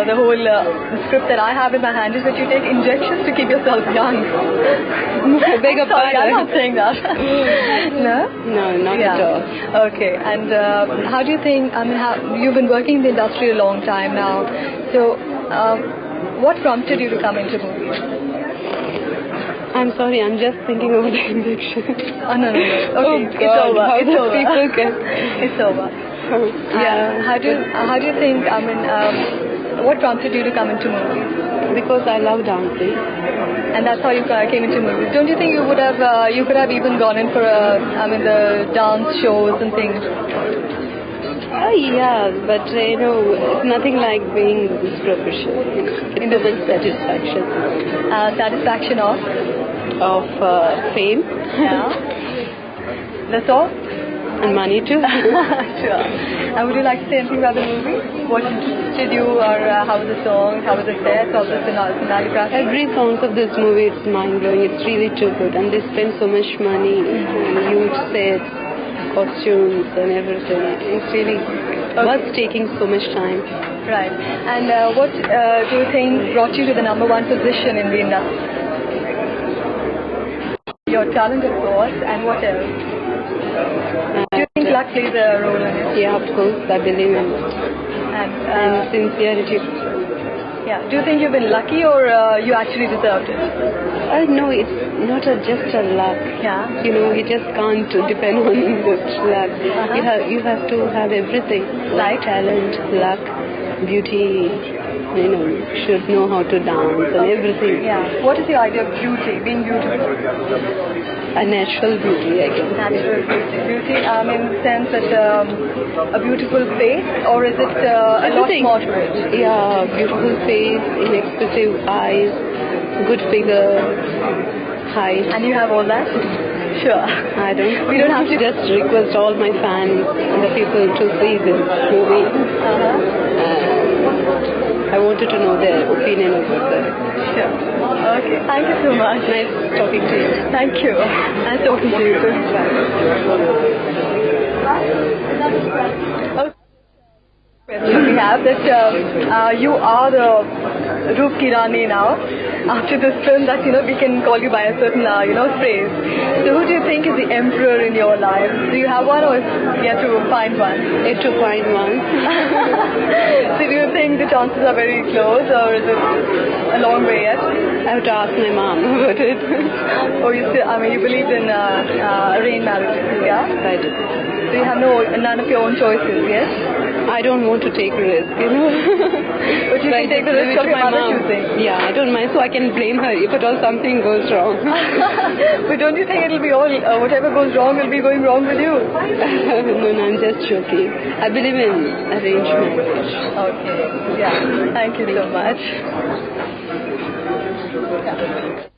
The whole script that I have in my hand is that you take injections to keep yourself young. I beg your pardon. I'm not saying that. No? No, not at all. Okay. And how do you think, you've been working in the industry a long time now. So, what prompted you to come into movies? I'm sorry, I'm just thinking over the injection. Oh, no. Okay, oh, God. it's over. How it's over. people can... It's over. Yeah. How do you think, what prompted you to come into movies? Because I love dancing. And that's how you came into movies. Don't you think you could have even gone in for the dance shows and things? Yeah, but it's nothing like being this professional. It's a bit satisfaction. Satisfaction of? Of fame. Yeah. That's all? And money too. Sure. And would you like to say anything about the movie? What interested you, or how was the song, how was the set, how was the finale process? Every song of this movie is mind-blowing. It's really too good. And they spend so much money on huge sets, costumes and everything. It's really worth taking so much time. Right. And what do you think brought you to the #1 position in the industry? Your talent, of course, and what else? Do you think luck plays a role in it? Yeah, of course, I believe in it. And sincerity. Yeah. Do you think you've been lucky, or you actually deserved it? No, it's not just a luck. Yeah. You just can't depend on just luck. You have to have everything. Like talent, luck, beauty. Should know how to dance and everything. Yeah. What is your idea of beauty? Being beautiful? A natural beauty, I guess. Natural beauty. Beauty, in the sense that a beautiful face, or is it a lot more to it? Yeah, beautiful face, inexpressive eyes, good figure, height. And you have all that? Sure. We don't have to just request all my fans and the people to see this movie. I wanted to know their opinion about that. Sure. Okay. Thank you so much. Nice talking to you. Thank you. Nice talking to you. Okay. We have that you are the Roop Ki Rani now. After this film, that we can call you by a certain phrase. So who do you think is the emperor in your life? Do you have one, or yet to find one? Yet to find one. So do you think the chances are very close, or is it a long way yet? I have to ask my mom about it. Oh, you believed in arranged marriages, yeah? I do. So you have none of your own choices, yes? I don't want to take risk, But you can take the risk of your mother choosing. Yeah, I don't mind, so I can blame her if at all something goes wrong. But don't you think it'll be all, whatever goes wrong will be going wrong with you? No, I'm just joking. I believe in arranged marriage. Okay, yeah. Thank you so much. Yeah.